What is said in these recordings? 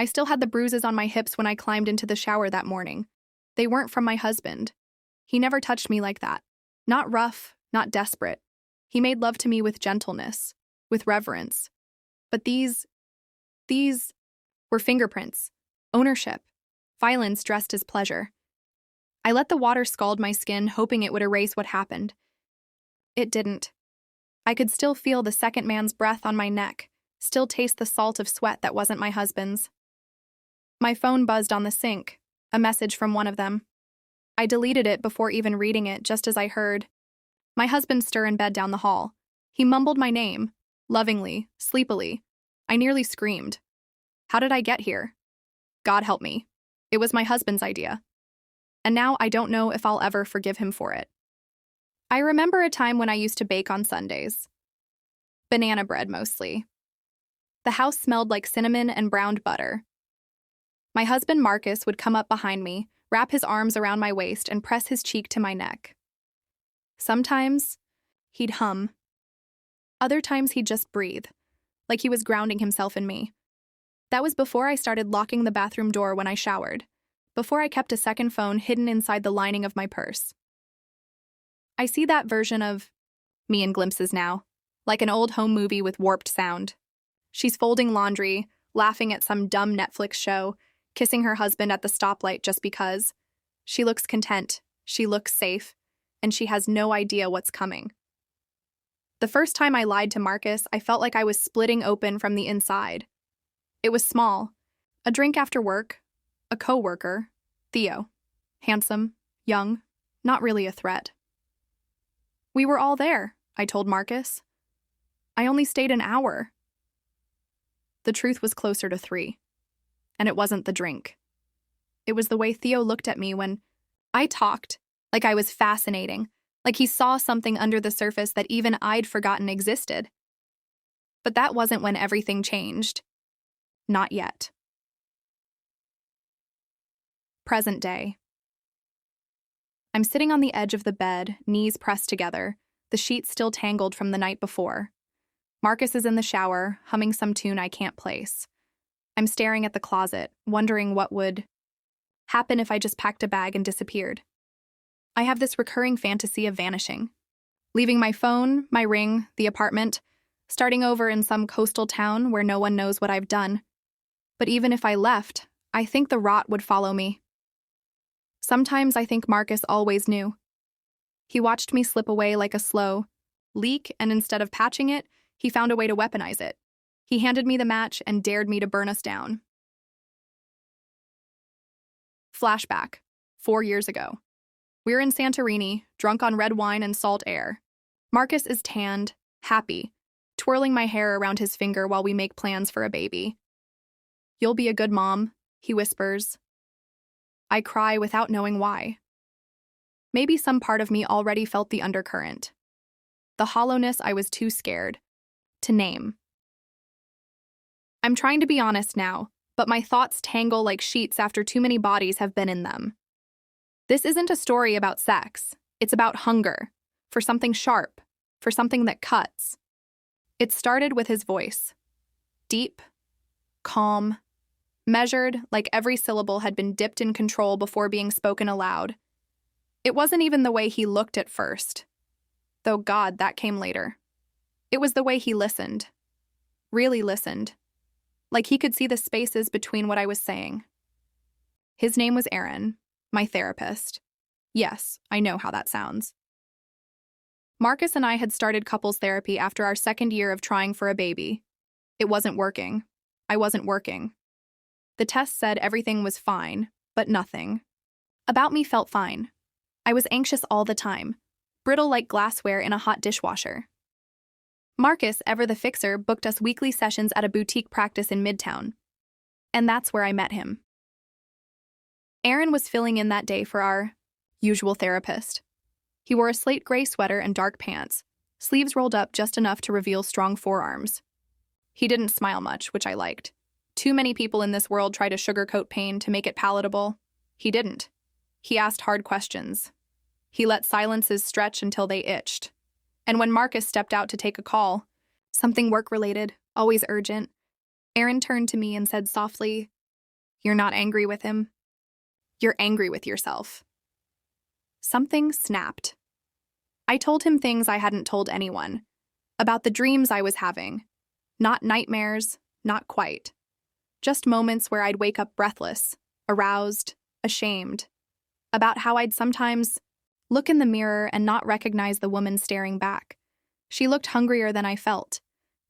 I still had the bruises on my hips when I climbed into the shower that morning. They weren't from my husband. He never touched me like that. Not rough, not desperate. He made love to me with gentleness, with reverence. But these were fingerprints, ownership, violence dressed as pleasure. I let the water scald my skin, hoping it would erase what happened. It didn't. I could still feel the second man's breath on my neck, still taste the salt of sweat that wasn't my husband's. My phone buzzed on the sink, a message from one of them. I deleted it before even reading it, just as I heard my husband stir in bed down the hall. He mumbled my name, lovingly, sleepily. I nearly screamed. How did I get here? God help me. It was my husband's idea. And now I don't know if I'll ever forgive him for it. I remember a time when I used to bake on Sundays. Banana bread, mostly. The house smelled like cinnamon and browned butter. My husband, Marcus, would come up behind me, wrap his arms around my waist, and press his cheek to my neck. Sometimes, he'd hum. Other times, he'd just breathe, like he was grounding himself in me. That was before I started locking the bathroom door when I showered, before I kept a second phone hidden inside the lining of my purse. I see that version of me in glimpses now, like an old home movie with warped sound. She's folding laundry, laughing at some dumb Netflix show, kissing her husband at the stoplight just because. She looks content, she looks safe, and she has no idea what's coming. The first time I lied to Marcus, I felt like I was splitting open from the inside. It was small. A drink after work, a co-worker, Theo. Handsome, young, not really a threat. We were all there, I told Marcus. I only stayed an hour. The truth was closer to 3. And it wasn't the drink. It was the way Theo looked at me when I talked, like I was fascinating, like he saw something under the surface that even I'd forgotten existed. But that wasn't when everything changed. Not yet. Present day. I'm sitting on the edge of the bed, knees pressed together, the sheets still tangled from the night before. Marcus is in the shower, humming some tune I can't place. I'm staring at the closet, wondering what would happen if I just packed a bag and disappeared. I have this recurring fantasy of vanishing, leaving my phone, my ring, the apartment, starting over in some coastal town where no one knows what I've done. But even if I left, I think the rot would follow me. Sometimes I think Marcus always knew. He watched me slip away like a slow leak, and instead of patching it, he found a way to weaponize it. He handed me the match and dared me to burn us down. Flashback. 4 years ago. We're in Santorini, drunk on red wine and salt air. Marcus is tanned, happy, twirling my hair around his finger while we make plans for a baby. You'll be a good mom, he whispers. I cry without knowing why. Maybe some part of me already felt the undercurrent. The hollowness I was too scared to name. I'm trying to be honest now, but my thoughts tangle like sheets after too many bodies have been in them. This isn't a story about sex. It's about hunger, for something sharp, for something that cuts. It started with his voice. Deep, calm, measured, like every syllable had been dipped in control before being spoken aloud. It wasn't even the way he looked at first. Though God, that came later. It was the way he listened. Really listened. Like he could see the spaces between what I was saying. His name was Aaron, my therapist. Yes, I know how that sounds. Marcus and I had started couples therapy after our second year of trying for a baby. It wasn't working. I wasn't working. The test said everything was fine, but nothing. About me felt fine. I was anxious all the time, brittle like glassware in a hot dishwasher. Marcus, ever the fixer, booked us weekly sessions at a boutique practice in Midtown. And that's where I met him. Aaron was filling in that day for our usual therapist. He wore a slate gray sweater and dark pants, sleeves rolled up just enough to reveal strong forearms. He didn't smile much, which I liked. Too many people in this world try to sugarcoat pain to make it palatable. He didn't. He asked hard questions. He let silences stretch until they itched. And when Marcus stepped out to take a call, something work-related, always urgent, Aaron turned to me and said softly, You're not angry with him. You're angry with yourself. Something snapped. I told him things I hadn't told anyone, about the dreams I was having. Not nightmares, not quite. Just moments where I'd wake up breathless, aroused, ashamed. About how I'd sometimes look in the mirror and not recognize the woman staring back. She looked hungrier than I felt.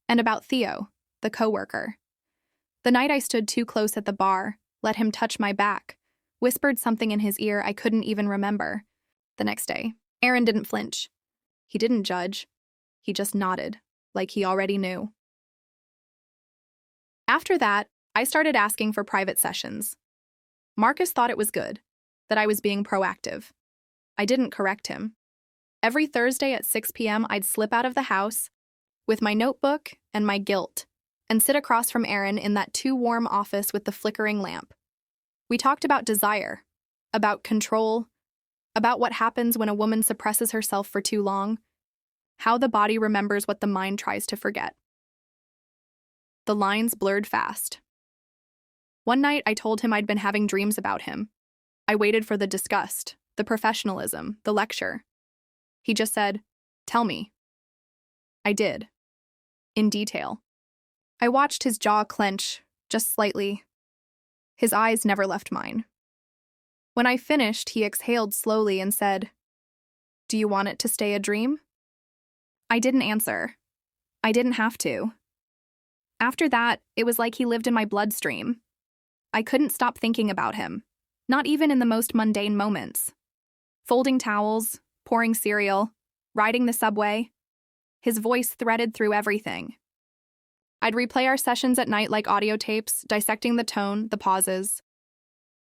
And about Theo, the coworker. The night I stood too close at the bar, let him touch my back, whispered something in his ear I couldn't even remember. The next day, Aaron didn't flinch. He didn't judge. He just nodded, like he already knew. After that, I started asking for private sessions. Marcus thought it was good, that I was being proactive. I didn't correct him. Every Thursday at 6 p.m., I'd slip out of the house with my notebook and my guilt and sit across from Aaron in that too-warm office with the flickering lamp. We talked about desire, about control, about what happens when a woman suppresses herself for too long, how the body remembers what the mind tries to forget. The lines blurred fast. One night, I told him I'd been having dreams about him. I waited for the disgust, the professionalism, the lecture. He just said, "Tell me." I did. In detail. I watched his jaw clench, just slightly. His eyes never left mine. When I finished, he exhaled slowly and said, "Do you want it to stay a dream?" I didn't answer. I didn't have to. After that, it was like he lived in my bloodstream. I couldn't stop thinking about him, not even in the most mundane moments. Folding towels, pouring cereal, riding the subway. His voice threaded through everything. I'd replay our sessions at night like audio tapes, dissecting the tone, the pauses.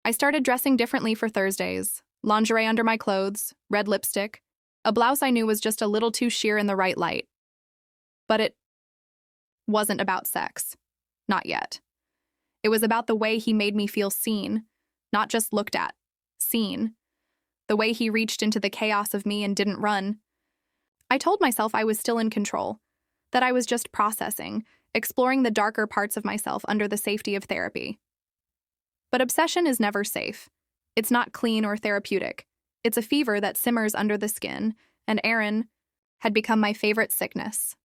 I started dressing differently for Thursdays, lingerie under my clothes, red lipstick, a blouse I knew was just a little too sheer in the right light. But it wasn't about sex. Not yet. It was about the way he made me feel seen, not just looked at. Seen. The way he reached into the chaos of me and didn't run. I told myself I was still in control, that I was just processing, exploring the darker parts of myself under the safety of therapy. But obsession is never safe. It's not clean or therapeutic. It's a fever that simmers under the skin, and Aaron had become my favorite sickness.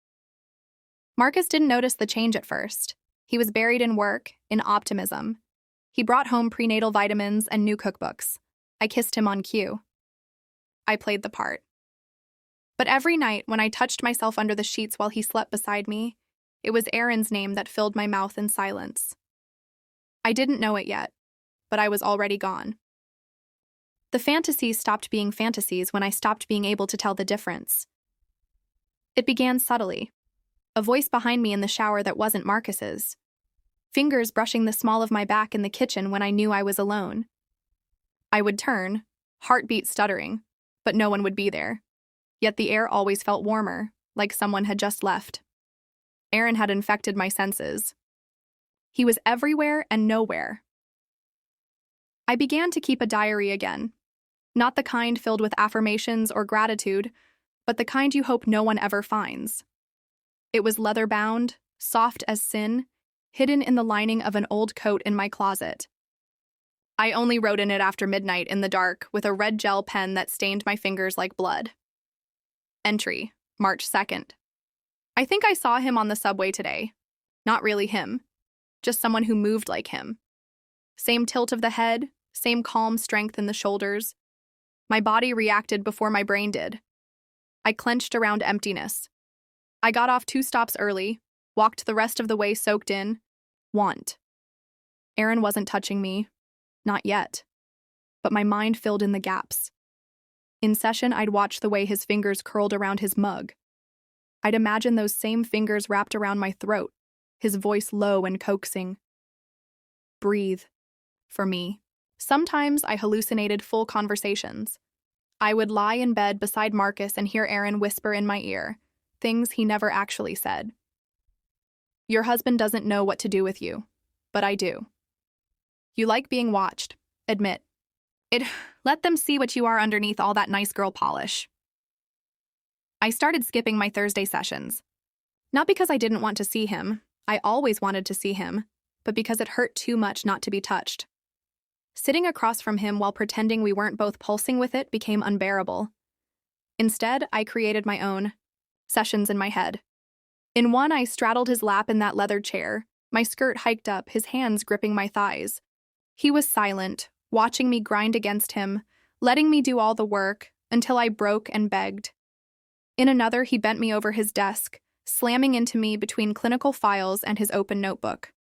Marcus didn't notice the change at first. He was buried in work, in optimism. He brought home prenatal vitamins and new cookbooks. I kissed him on cue. I played the part. But every night, when I touched myself under the sheets while he slept beside me, it was Aaron's name that filled my mouth in silence. I didn't know it yet, but I was already gone. The fantasies stopped being fantasies when I stopped being able to tell the difference. It began subtly. A voice behind me in the shower that wasn't Marcus's. Fingers brushing the small of my back in the kitchen when I knew I was alone. I would turn, heartbeat stuttering, but no one would be there. Yet the air always felt warmer, like someone had just left. Aaron had infected my senses. He was everywhere and nowhere. I began to keep a diary again. Not the kind filled with affirmations or gratitude, but the kind you hope no one ever finds. It was leather-bound, soft as sin, hidden in the lining of an old coat in my closet. I only wrote in it after midnight in the dark with a red gel pen that stained my fingers like blood. Entry, March 2nd. I think I saw him on the subway today. Not really him, just someone who moved like him. Same tilt of the head, same calm strength in the shoulders. My body reacted before my brain did. I clenched around emptiness. I got off 2 stops early, walked the rest of the way soaked in. Want. Aaron wasn't touching me. Not yet. But my mind filled in the gaps. In session, I'd watch the way his fingers curled around his mug. I'd imagine those same fingers wrapped around my throat, his voice low and coaxing. Breathe. For me. Sometimes I hallucinated full conversations. I would lie in bed beside Marcus and hear Aaron whisper in my ear, things he never actually said. Your husband doesn't know what to do with you, but I do. You like being watched. Admit. Let them see what you are underneath all that nice girl polish. I started skipping my Thursday sessions. Not because I didn't want to see him. I always wanted to see him, but because it hurt too much not to be touched. Sitting across from him while pretending we weren't both pulsing with it became unbearable. Instead, I created my own sessions in my head. In one, I straddled his lap in that leather chair, my skirt hiked up, his hands gripping my thighs. He was silent, watching me grind against him, letting me do all the work, until I broke and begged. In another, he bent me over his desk, slamming into me between clinical files and his open notebook.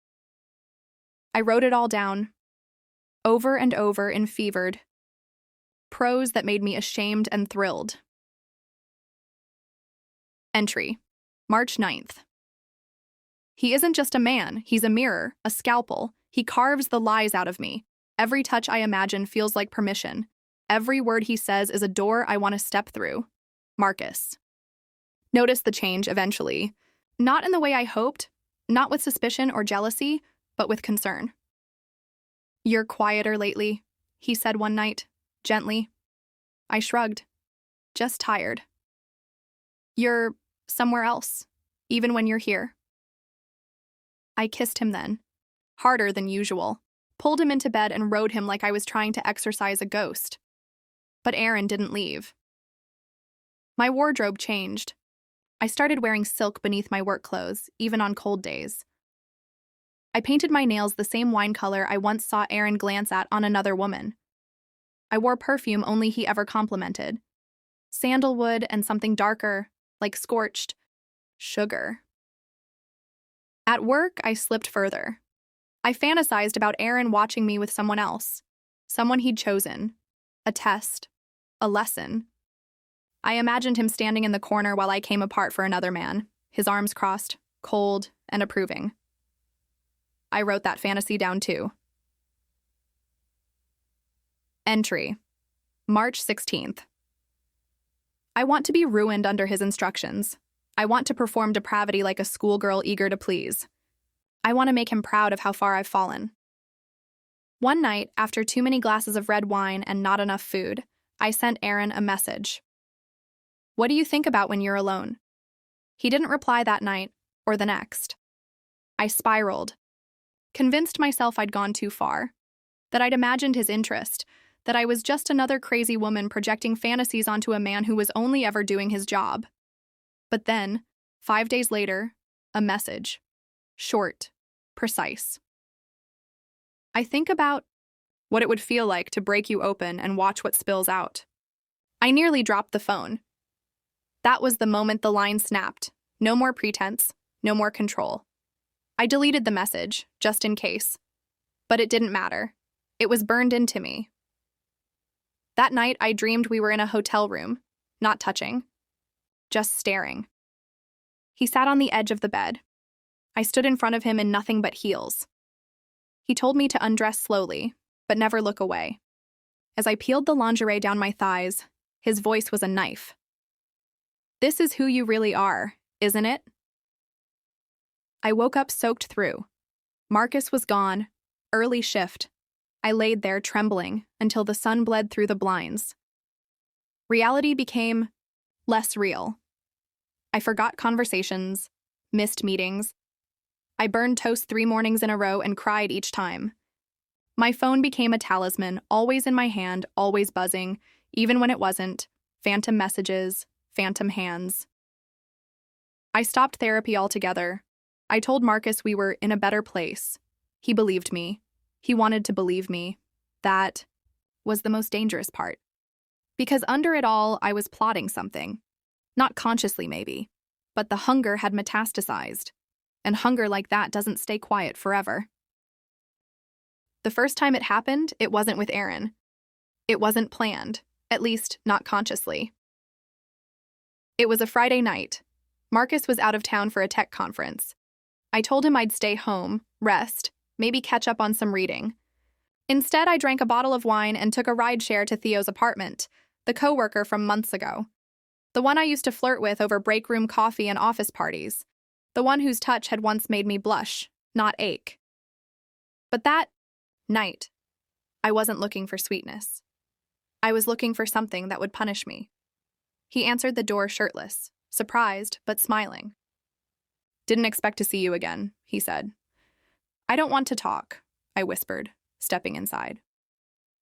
I wrote it all down, over and over in fevered prose that made me ashamed and thrilled. Entry, March 9th. He isn't just a man, he's a mirror, a scalpel. He carves the lies out of me. Every touch I imagine feels like permission. Every word he says is a door I want to step through. Marcus. Notice the change eventually. Not in the way I hoped, not with suspicion or jealousy, but with concern. "You're quieter lately," he said one night, gently. I shrugged. "Just tired." "You're somewhere else, even when you're here." I kissed him then, harder than usual, pulled him into bed and rode him like I was trying to exorcise a ghost. But Aaron didn't leave. My wardrobe changed. I started wearing silk beneath my work clothes, even on cold days. I painted my nails the same wine color I once saw Aaron glance at on another woman. I wore perfume only he ever complimented. Sandalwood and something darker, like scorched sugar. At work, I slipped further. I fantasized about Aaron watching me with someone else, someone he'd chosen, a test, a lesson. I imagined him standing in the corner while I came apart for another man, his arms crossed, cold and approving. I wrote that fantasy down too. Entry, March 16th. I want to be ruined under his instructions. I want to perform depravity like a schoolgirl eager to please. I want to make him proud of how far I've fallen. One night, after too many glasses of red wine and not enough food, I sent Aaron a message. "What do you think about when you're alone?" He didn't reply that night or the next. I spiraled, convinced myself I'd gone too far, that I'd imagined his interest, that I was just another crazy woman projecting fantasies onto a man who was only ever doing his job. But then, 5 days later, a message. Short, precise. I think about what it would feel like to break you open and watch what spills out. I nearly dropped the phone. That was the moment the line snapped. No more pretense, no more control. I deleted the message, just in case. But it didn't matter. It was burned into me. That night, I dreamed we were in a hotel room, not touching, just staring. He sat on the edge of the bed. I stood in front of him in nothing but heels. He told me to undress slowly, but never look away. As I peeled the lingerie down my thighs, his voice was a knife. "This is who you really are, isn't it?" I woke up soaked through. Marcus was gone, early shift. I laid there trembling until the sun bled through the blinds. Reality became less real. I forgot conversations, missed meetings. I burned toast 3 mornings in a row and cried each time. My phone became a talisman, always in my hand, always buzzing, even when it wasn't. Phantom messages, phantom hands. I stopped therapy altogether. I told Marcus we were in a better place. He believed me. He wanted to believe me. That was the most dangerous part. Because under it all, I was plotting something. Not consciously, maybe. But the hunger had metastasized. And hunger like that doesn't stay quiet forever. The first time it happened, it wasn't with Aaron. It wasn't planned, at least not consciously. It was a Friday night. Marcus was out of town for a tech conference. I told him I'd stay home, rest, maybe catch up on some reading. Instead, I drank a bottle of wine and took a rideshare to Theo's apartment, the coworker from months ago. The one I used to flirt with over break room coffee and office parties. The one whose touch had once made me blush, not ache. But that night, I wasn't looking for sweetness. I was looking for something that would punish me. He answered the door shirtless, surprised but smiling. "Didn't expect to see you again," he said. "I don't want to talk," I whispered, stepping inside.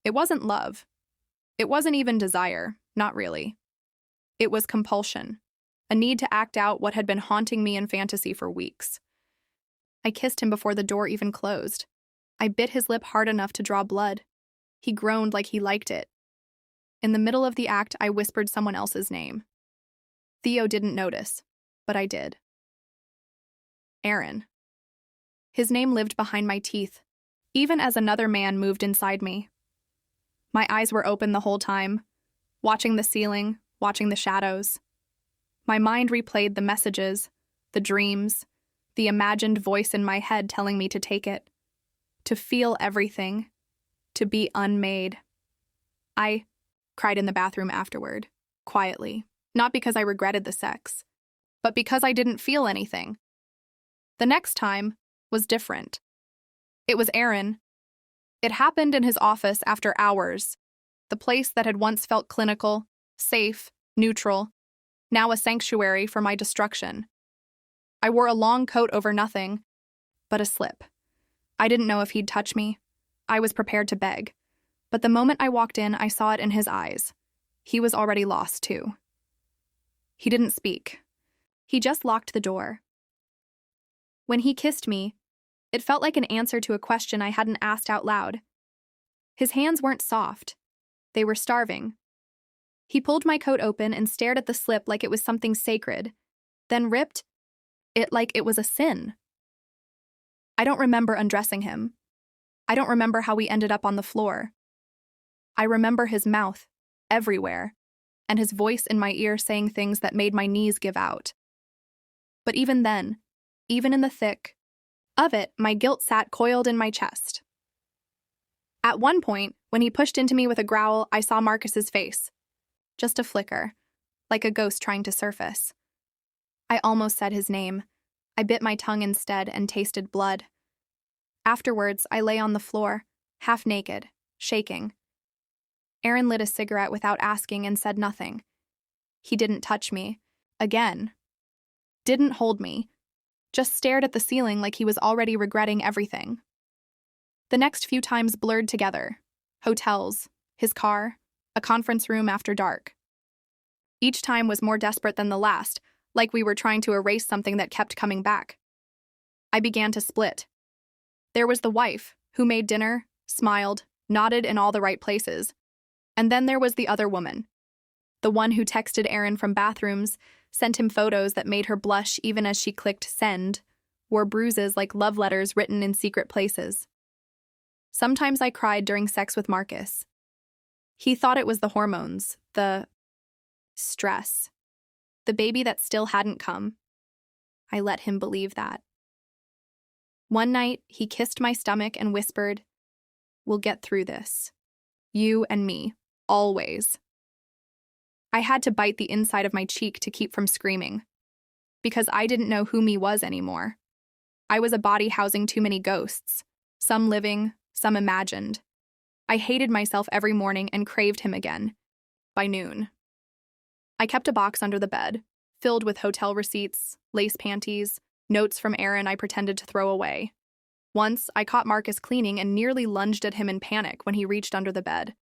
It wasn't love. It wasn't even desire, not really. It was compulsion, a need to act out what had been haunting me in fantasy for weeks. I kissed him before the door even closed. I bit his lip hard enough to draw blood. He groaned like he liked it. In the middle of the act, I whispered someone else's name. Theo didn't notice, but I did. Aaron. His name lived behind my teeth, even as another man moved inside me. My eyes were open the whole time, watching the ceiling, watching the shadows. My mind replayed the messages, the dreams, the imagined voice in my head telling me to take it, to feel everything, to be unmade. I cried in the bathroom afterward, quietly, not because I regretted the sex, but because I didn't feel anything. The next time was different. It was Aaron. It happened in his office after hours, the place that had once felt clinical, safe, neutral, now a sanctuary for my destruction. I wore a long coat over nothing but a slip. I didn't know if he'd touch me. I was prepared to beg. But the moment I walked in, I saw it in his eyes. He was already lost, too. He didn't speak. He just locked the door. When he kissed me, it felt like an answer to a question I hadn't asked out loud. His hands weren't soft. They were starving. He pulled my coat open and stared at the slip like it was something sacred, then ripped it like it was a sin. I don't remember undressing him. I don't remember how we ended up on the floor. I remember his mouth, everywhere, and his voice in my ear saying things that made my knees give out. But even then, even in the thick of it, my guilt sat coiled in my chest. At one point, when he pushed into me with a growl, I saw Marcus's face. Just a flicker, like a ghost trying to surface. I almost said his name. I bit my tongue instead and tasted blood. Afterwards, I lay on the floor, half naked, shaking. Aaron lit a cigarette without asking and said nothing. He didn't touch me. Again. Didn't hold me. Just stared at the ceiling like he was already regretting everything. The next few times blurred together. Hotels, his car, a conference room after dark. Each time was more desperate than the last, like we were trying to erase something that kept coming back. I began to split. There was the wife, who made dinner, smiled, nodded in all the right places. And then there was the other woman. The one who texted Aaron from bathrooms, sent him photos that made her blush even as she clicked send, wore bruises like love letters written in secret places. Sometimes I cried during sex with Marcus. He thought it was the hormones, the stress, the baby that still hadn't come. I let him believe that. One night, he kissed my stomach and whispered, "We'll get through this. You and me, always." I had to bite the inside of my cheek to keep from screaming, because I didn't know who me was anymore. I was a body housing too many ghosts, some living, some imagined. I hated myself every morning and craved him again. By noon. I kept a box under the bed, filled with hotel receipts, lace panties, notes from Aaron I pretended to throw away. Once, I caught Marcus cleaning and nearly lunged at him in panic when he reached under the bed.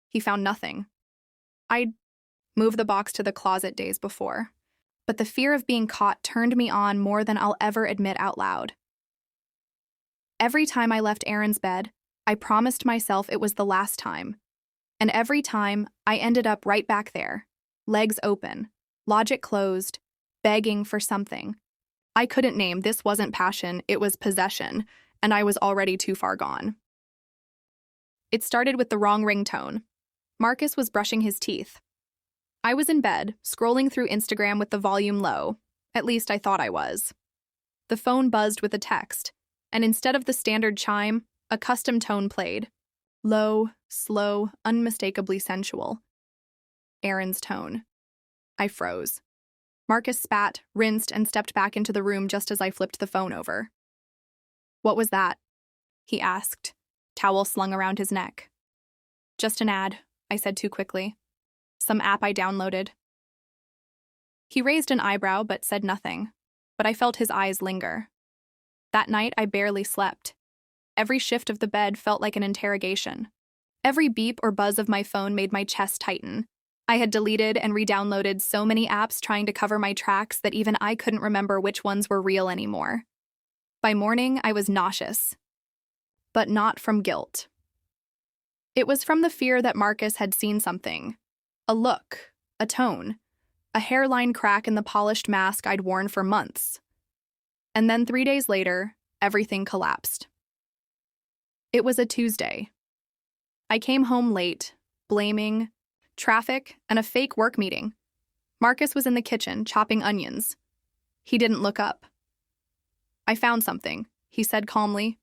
He found nothing. I'd moved the box to the closet days before, but the fear of being caught turned me on more than I'll ever admit out loud. Every time I left Aaron's bed, I promised myself it was the last time. And every time, I ended up right back there, legs open, logic closed, begging for something. I couldn't name. This wasn't passion, it was possession, and I was already too far gone. It started with the wrong ringtone. Marcus was brushing his teeth. I was in bed, scrolling through Instagram with the volume low. At least I thought I was. The phone buzzed with a text, and instead of the standard chime, a custom tone played. Low, slow, unmistakably sensual. Aaron's tone. I froze. Marcus spat, rinsed, and stepped back into the room just as I flipped the phone over. "What was that?" he asked, towel slung around his neck. "Just an ad," I said too quickly. "Some app I downloaded." He raised an eyebrow but said nothing, but I felt his eyes linger. That night I barely slept. Every shift of the bed felt like an interrogation. Every beep or buzz of my phone made my chest tighten. I had deleted and re-downloaded so many apps trying to cover my tracks that even I couldn't remember which ones were real anymore. By morning, I was nauseous. But not from guilt. It was from the fear that Marcus had seen something. A look, a tone, a hairline crack in the polished mask I'd worn for months. And then 3 days later, everything collapsed. It was a Tuesday. I came home late, blaming traffic and a fake work meeting. Marcus was in the kitchen, chopping onions. He didn't look up. "I found something," he said calmly.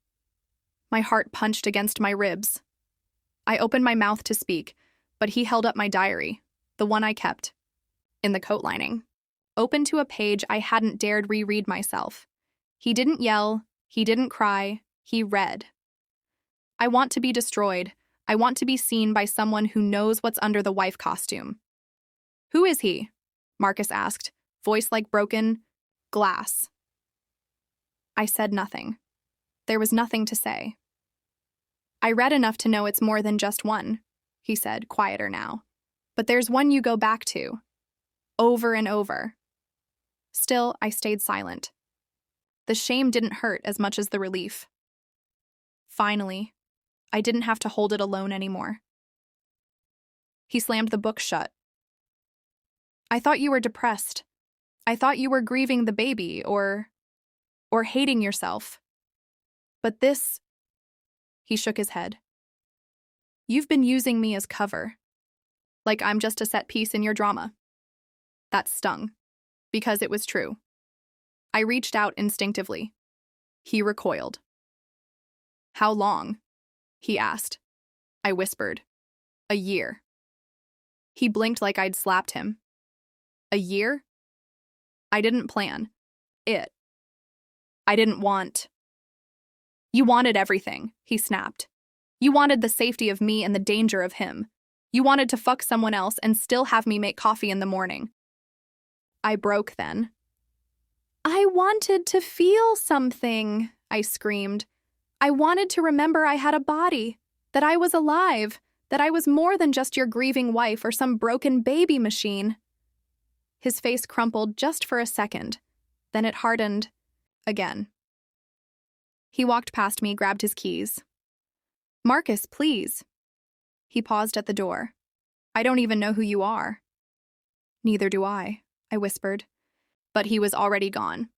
My heart punched against my ribs. I opened my mouth to speak, but he held up my diary, the one I kept, in the coat lining, open to a page I hadn't dared reread myself. He didn't yell, he didn't cry, he read. "I want to be destroyed. I want to be seen by someone who knows what's under the wife costume." "Who is he?" Marcus asked, voice like broken glass. I said nothing. There was nothing to say. "I read enough to know it's more than just one," he said, quieter now. "But there's one you go back to. Over and over." Still, I stayed silent. The shame didn't hurt as much as the relief. Finally, I didn't have to hold it alone anymore. He slammed the book shut. "I thought you were depressed. I thought you were grieving the baby or hating yourself. But this..." He shook his head. "You've been using me as cover. Like I'm just a set piece in your drama." That stung, because it was true. I reached out instinctively. He recoiled. "How long?" he asked. I whispered. "A year." He blinked like I'd slapped him. "A year?" "I didn't plan it. I didn't want..." "You wanted everything," he snapped. "You wanted the safety of me and the danger of him. You wanted to fuck someone else and still have me make coffee in the morning." I broke then. "I wanted to feel something," I screamed. "I wanted to remember I had a body, that I was alive, that I was more than just your grieving wife or some broken baby machine." His face crumpled just for a second, then it hardened again. He walked past me, grabbed his keys. "Marcus, please." He paused at the door. "I don't even know who you are." "Neither do I whispered. But he was already gone.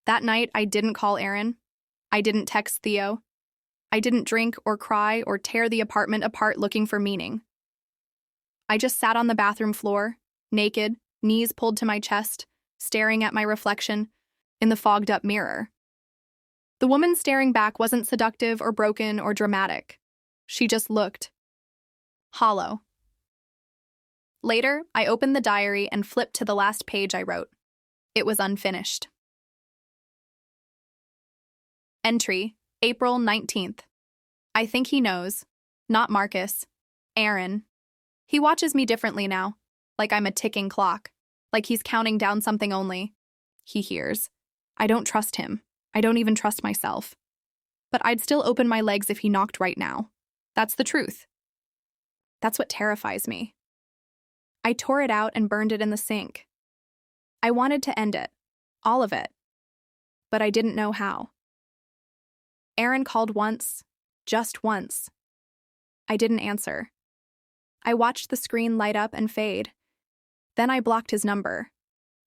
That night, I didn't call Aaron. I didn't text Theo. I didn't drink or cry or tear the apartment apart looking for meaning. I just sat on the bathroom floor, naked, knees pulled to my chest, staring at my reflection in the fogged-up mirror. The woman staring back wasn't seductive or broken or dramatic. She just looked hollow. Later, I opened the diary and flipped to the last page I wrote. It was unfinished. Entry, April 19th. I think he knows. Not Marcus. Aaron. He watches me differently now, like I'm a ticking clock, like he's counting down something only. He hears. I don't trust him. I don't even trust myself. But I'd still open my legs if he knocked right now. That's the truth. That's what terrifies me. I tore it out and burned it in the sink. I wanted to end it, all of it, but I didn't know how. Aaron called once, just once. I didn't answer. I watched the screen light up and fade. Then I blocked his number.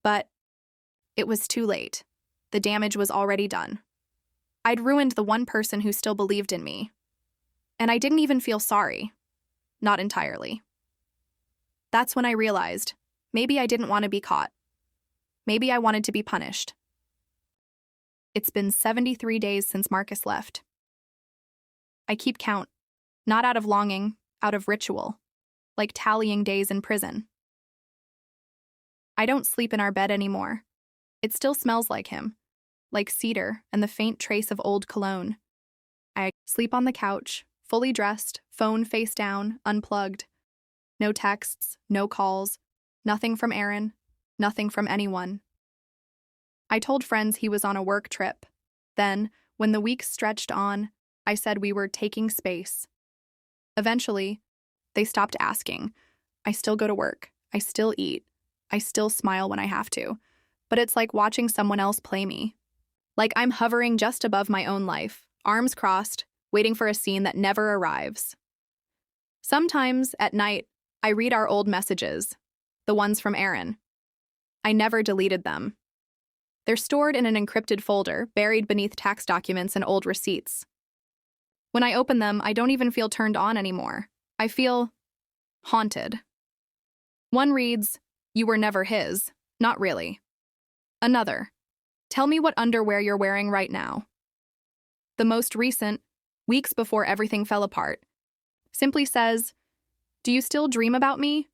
But it was too late. The damage was already done. I'd ruined the one person who still believed in me. And I didn't even feel sorry. Not entirely. That's when I realized, maybe I didn't want to be caught. Maybe I wanted to be punished. It's been 73 days since Marcus left. I keep count, not out of longing, out of ritual, like tallying days in prison. I don't sleep in our bed anymore. It still smells like him, like cedar and the faint trace of old cologne. I sleep on the couch, fully dressed, phone face down, unplugged. No texts, no calls, nothing from Aaron, nothing from anyone. I told friends he was on a work trip. Then, when the weeks stretched on, I said we were taking space. Eventually, they stopped asking. I still go to work. I still eat. I still smile when I have to. But it's like watching someone else play me. Like I'm hovering just above my own life, arms crossed, waiting for a scene that never arrives. Sometimes, at night, I read our old messages, the ones from Aaron. I never deleted them. They're stored in an encrypted folder, buried beneath tax documents and old receipts. When I open them, I don't even feel turned on anymore. I feel haunted. One reads, "You were never his." Not really. Another, "Tell me what underwear you're wearing right now." The most recent, weeks before everything fell apart, simply says, "Do you still dream about me?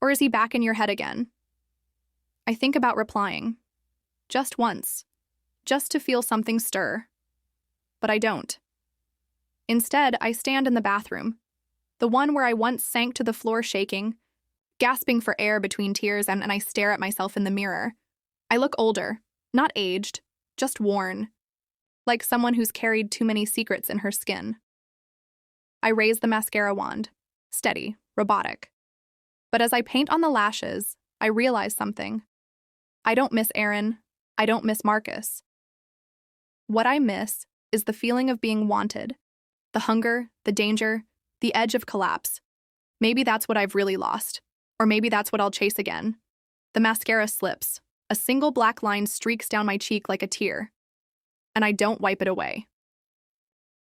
Or is he back in your head again?" I think about replying. Just once. Just to feel something stir. But I don't. Instead, I stand in the bathroom, the one where I once sank to the floor shaking, gasping for air between tears, and I stare at myself in the mirror. I look older, not aged, just worn, like someone who's carried too many secrets in her skin. I raise the mascara wand, steady, robotic. But as I paint on the lashes, I realize something. I don't miss Aaron. I don't miss Marcus. What I miss is the feeling of being wanted, the hunger, the danger, the edge of collapse. Maybe that's what I've really lost, or maybe that's what I'll chase again. The mascara slips. A single black line streaks down my cheek like a tear, and I don't wipe it away.